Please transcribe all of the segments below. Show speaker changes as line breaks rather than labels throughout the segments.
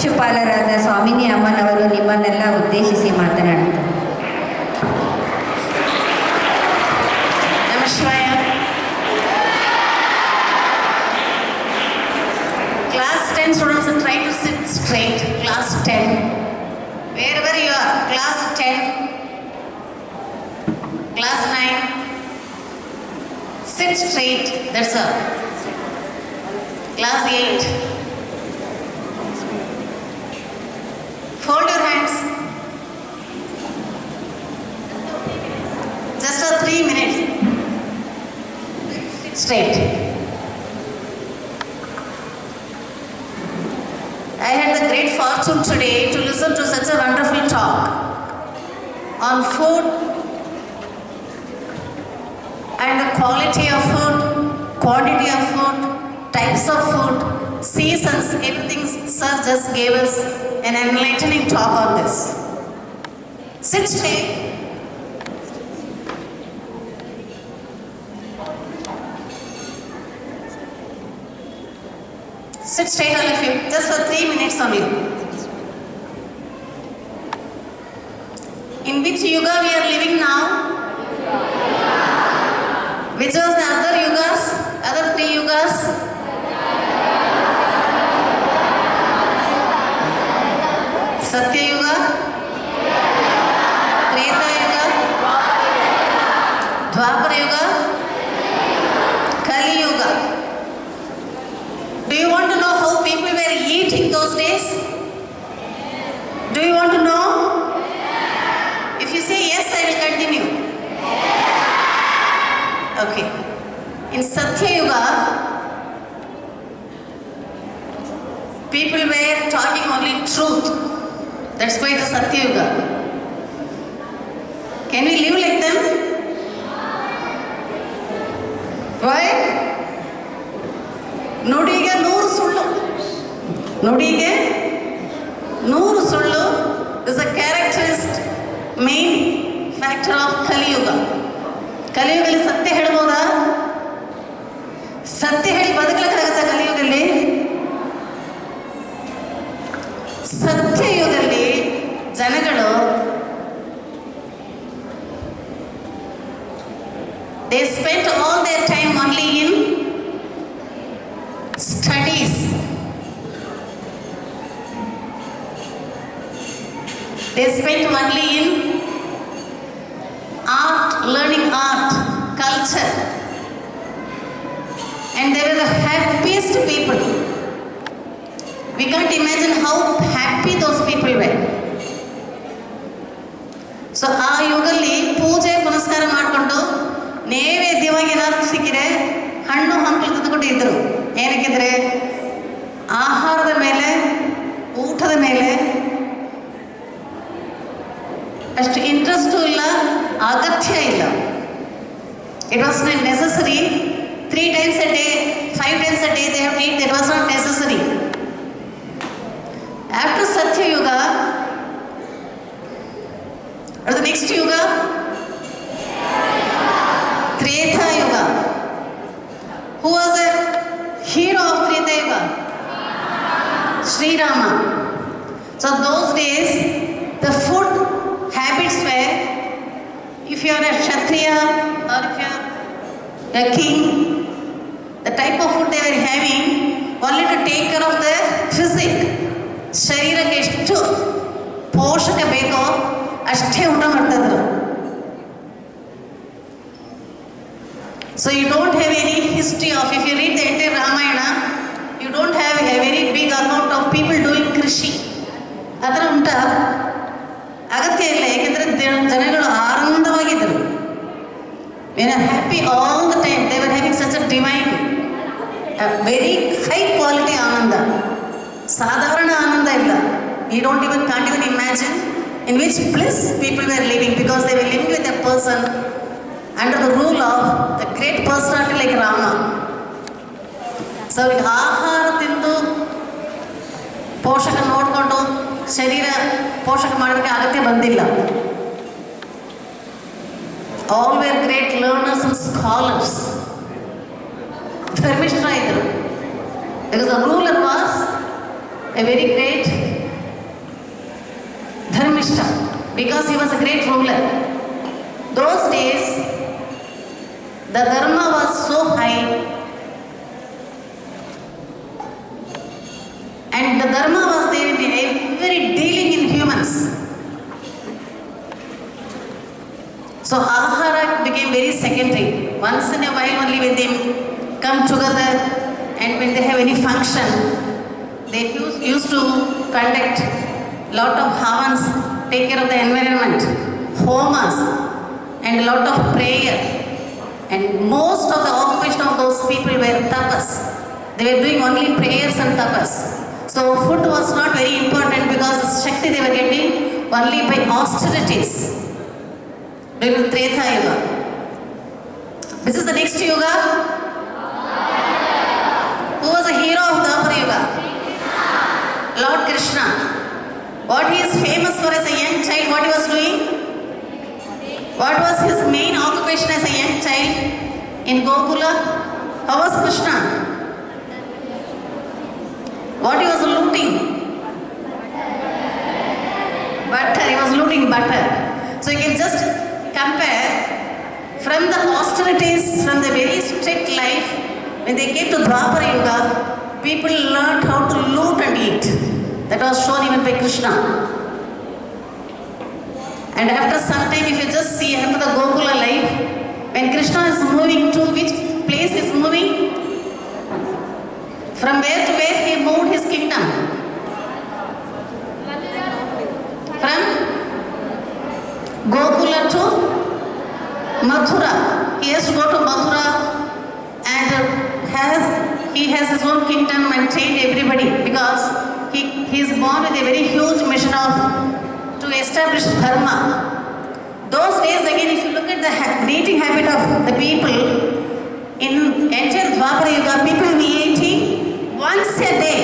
ಪ್ರಾಂಶುಪಾಲರಾದ ಸ್ವಾಮಿನಿಯಮ್ಮನವರು ನಿಮ್ಮನ್ನೆಲ್ಲ ಉದ್ದೇಶಿಸಿ ಮಾತನಾಡುತ್ತಾರೆ.
ನಮಸ್ಕಾರ. Class 10 students are trying to sit straight. Class 10. Wherever you are, class 10, class 9, sit straight. That's all. Class 8. Fold your hands. Just for 3 minutes. Sit straight. I had the great fortune today to listen to such a wonderful talk on food and the quality of food, quantity of food, types of food, seasons, everything sir just gave us an enlightening talk on this. Sit straight. Sit straight, all of you, just for 3 minutes only. In which yuga we are living now? Which was the other yugas? Other 3 yugas? Satya Yuga, Treta Yuga, Dwapara Yuga, Kali Yuga. Do you want to know how people were eating those days? Do you want to know? If you say yes, I will continue. Okay. In Satya Yuga, people were talking only truth. That's why it is Satya Yuga. Can we live like them? Why? ನುಡಿಗೆ 100 ಸುಳ್ಳು. ನುಡಿಗೆ 100 ಸುಳ್ಳು is a characteristic main factor of Kaliyuga. ಕಲಿಯುಗದಲ್ಲಿ ಸತ್ಯ ಹೇಳ್ಬೋದಾ? ಸತ್ಯ ಹೇಳಿ ಬದುಕಲಿಕ್ಕಾಗತ್ತಾ ಕಲಿಯುಗದಲ್ಲಿ? ಸತ್ಯಯುಗದಲ್ಲಿ ಜನಗಳು they spent all their time only in studies. They spent only in art, learning art, culture, and they were the happiest people. We can't imagine how happy those people were. So ಆ ಯುಗದಲ್ಲಿ ಪೂಜೆ ಪುನಸ್ಕಾರ ಮಾಡಿಕೊಂಡು ನೈವೇದ್ಯವಾಗಿ ಏನಾದ್ರು ಸಿಕ್ಕಿದ್ರೆ ಹಣ್ಣು ಹಂಪಲು ತಂದುಕೊಂಡು ಇದ್ದರು. ಏನಕ್ಕಿದ್ರೆ ಆಹಾರದ ಮೇಲೆ, ಊಟದ ಮೇಲೆ ಅಷ್ಟು ಇಂಟ್ರೆಸ್ಟು ಇಲ್ಲ, ಅಗತ್ಯ ಇಲ್ಲ. It was not necessary. 3 times a day, 5 times a day they have to eat. That was not necessary. After Satya Yuga, or the next Yuga, Treta Yuga. Who was the hero of Treta Yuga? Sri Rama. So those days, the food habits were, if you are a Kshatriya or if you are a king, the type of food they were having only to take care of their physique. ಶರೀರಕ್ಕೆ ಎಷ್ಟು ಪೋಷಕ ಬೇಕೋ ಅಷ್ಟೇ ಊಟ ಮಾಡ್ತಿದ್ರು. So you don't have any history of, if you read the entire Ramayana, you don't have a very big account of people doing krishi. ಅದರ ಉಂಟ ಅಗತ್ಯ ಇಲ್ಲ, ಏಕೆಂದರೆ ಜನಗಳು ಆನಂದವಾಗಿದ್ದರು. They were happy all the time. They were having such a divine, a very high quality ಆನಂದ. ಸಾಧಾರಣ ಆನಂದ ಇಲ್ಲ. You can't even imagine in which bliss people were living, because they were living with a person under the rule of a great personality like Rama. So ಆಹಾರ ತಿಂದು ಪೋಷಕ ನೋಡಿಕೊಂಡು ಶರೀರ ಪೋಷಕ ಮಾಡೋಕ್ಕೆ ಅಗತ್ಯ ಬಂದಿಲ್ಲ. All were great learners and scholars. ಧರ್ಮಿಷ್ಠ ಇದ್ದರು. Because the ruler was a very great Brahmanishta because he was a great ruler. Those days, the dharma was so high, and the dharma was there in every dealing in humans. So ahara became very secondary. Once in a while only when they come together and when they have any function, they used to conduct lot of havans, take care of the environment, homas, and a lot of prayer. And most of the occupation of those people were tapas. They were doing only prayers and tapas. So food was not very important because Shakti they were getting only by austerities. During Treta Yuga. This is the next Yuga. Who was the hero of Dwapara Yuga? Lord Krishna. What he is famous for as a young child, what he was doing? What was his main occupation as a young child in Gokula? How was Krishna? What he was looting? Butter. He was looting butter. So you can just compare from the austerities, from the very strict life, when they came to Dwapara Yuga, people learned how to loot and eat. That was shown even by Krishna. And after some time, if you just see after the Gokula life, when Krishna is moving to which place he is moving? From where to where he moved his kingdom? From Gokula to Mathura. He has to go to Mathura and he has his own kingdom and trained everybody because he is born with a very huge mission to establish dharma. Those days again, if you look at the eating habit of the people in entire Dwapara Yuga, people will be eating once a day.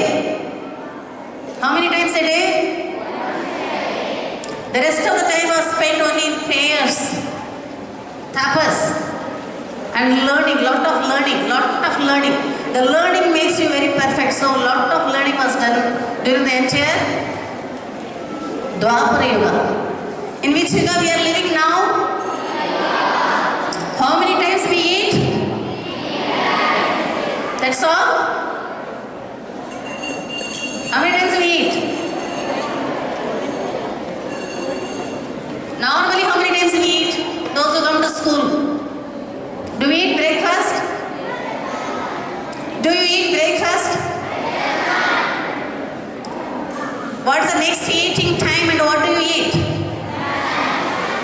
How many times a day? The rest of the time was spent only in prayers, tapas, and learning, lot of learning. The learning makes you very perfect. So lot of learning was done during the entire Dwapara Yuga. In which Yuga we are living now? How many times we eat? That's all? How many times we eat? Normally how many times we eat? Those who come to school. Do we eat breakfast? Do you eat breakfast? What is the next eating time and what do you eat?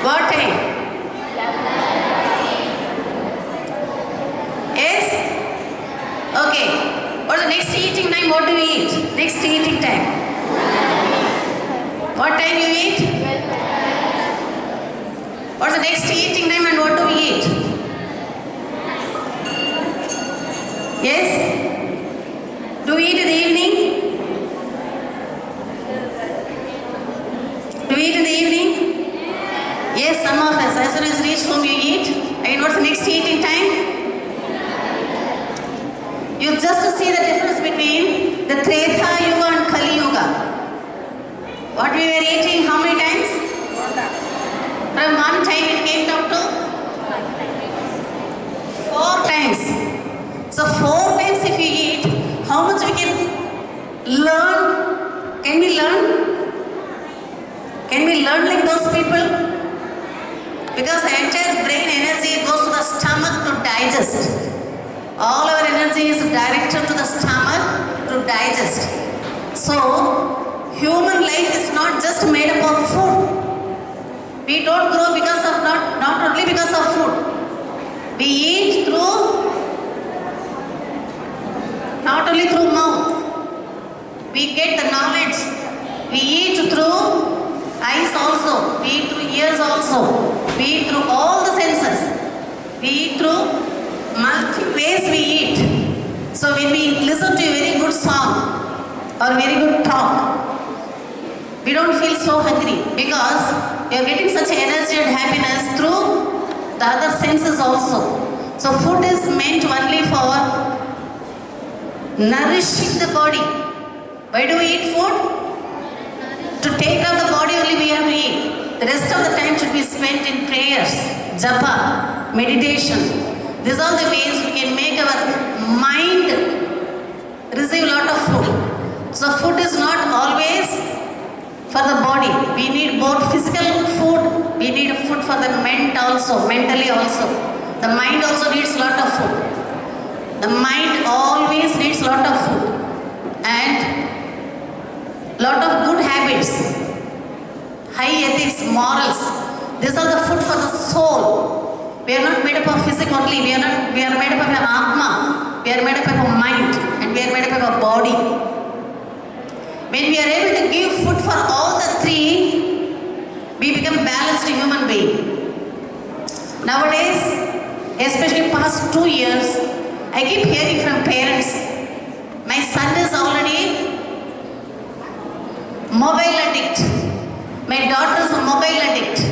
What time? Yes? Okay. What is the next eating time? What do you eat? Next eating time. What time you eat? What is the next eating time and what do we eat? Yes? Do we eat in the evening? Do we eat in the evening? Yes, some of us. As soon as you reach home, you eat. And what's the next eating time? You just see the difference between the Treta Yuga and Kali Yuga. What we were eating, how many times? From one time it came down to 4 times. So 4 times if you eat, how much we can learn? Can we learn? Can we learn like those people? Because the entire brain energy goes to the stomach to digest. All our energy is directed to the stomach to digest. So, human life is not just made up of food. We don't grow because of not only because of food. We eat through, not only through mouth. We get the knowledge. We eat through eyes also. We eat through ears also. We eat through all the senses. We eat through multi ways we eat. So when we listen to a very good song or very good talk, we don't feel so hungry because we are getting such energy and happiness through the other senses also. So food is meant only for nourishing the body. Why do we eat food? To take care of the body only we have to eat. of the time should be spent in prayers, japa, meditation. These are the ways we can make our mind receive a lot of food. So food is not always for the body. We need both physical food, we need food for the mentally also. The mind also needs a lot of food. The mind always needs a lot of food. And lot of good habits, high ethics, morals. These are the food for the soul. We are not made up of physics only. We are made up of an atma. We are made up of a mind, and we are made up of a body. When we are able to give food for all the three, we become balanced human being. Nowadays, especially past 2 years, I keep hearing from parents, my son is already mobile addict. My daughter is a mobile addict.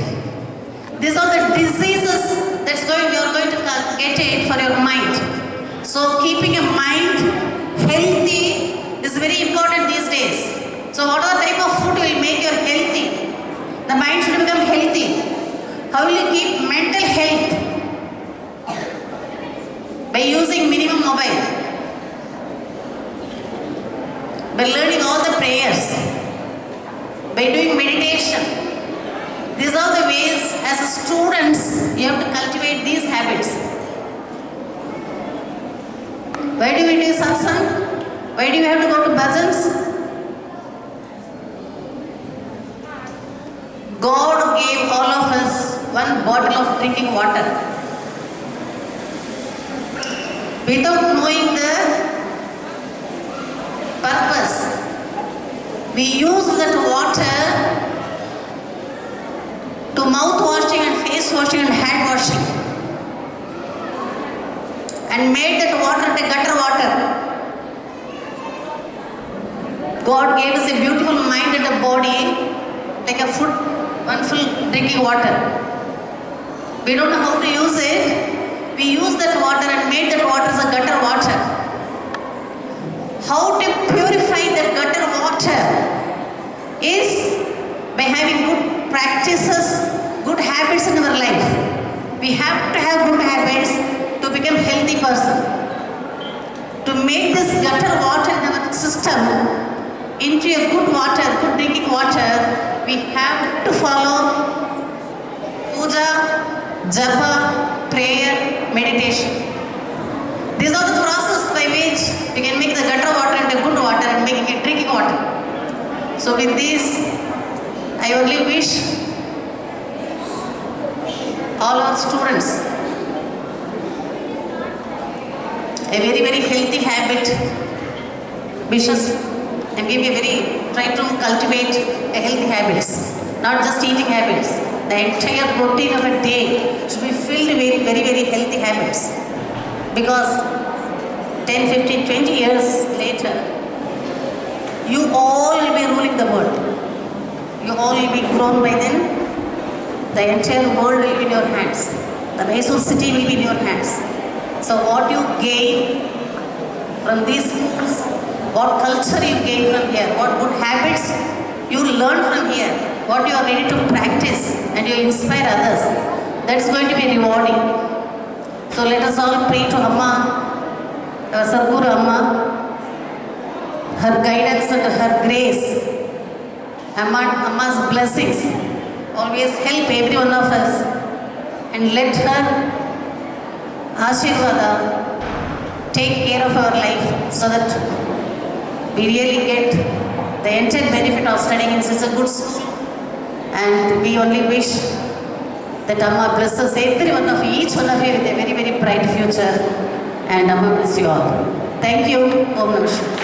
These are the diseases you are going to get it for your mind. So keeping a mind healthy is very important these days. So what are the type of food will make you healthy? The mind should become healthy. How will you keep mental health? By using minimum mobile. By learning all the prayers. By doing meditation. These are the ways as students you have to cultivate these habits. Why do we do satsang? Why do we have to go to bhajans? God gave all of us one bottle of drinking water. Without knowing the purpose, we use that water to mouth washing and face washing and hand washing, and made that water a gutter water. God gave us a beautiful mind and a body like a food, one full drinking water. We don't know how to use it. We use that water and made that water as a gutter water. How to purify that gutter water is by having good practices, good habits in our life. We have to have good habits to become a healthy person. To make this gutter water in our system into a good water, good drinking water, we have to follow puja, japa, prayer, meditation. These are the process by which we can make the gutter water into good water and making it drinking water. So with this, I only wish all our students a very, very healthy habit, wishes, and try to cultivate a healthy habits, not just eating habits. The entire routine of a day should be filled with very, very healthy habits. Because 10, 15, 20 years later, you all will be ruling the world. You all will be grown by then. The entire world will be in your hands. The Mysore city will be in your hands. So what you gain from these schools, what culture you gain from here, what good habits you learn from here, what you are ready to practice and you inspire others, that's going to be rewarding. So let us all pray to Amma, our Sadhguru Amma, her guidance and her grace, Amma's blessings, always help every one of us, and let her Ashirvada take care of our life so that we really get the entire benefit of studying in such a good school. And we only wish that Amma blesses every one of you, each one of you with a very, very bright future. And Amma bless you all. Thank you. Om Namah Shivaya.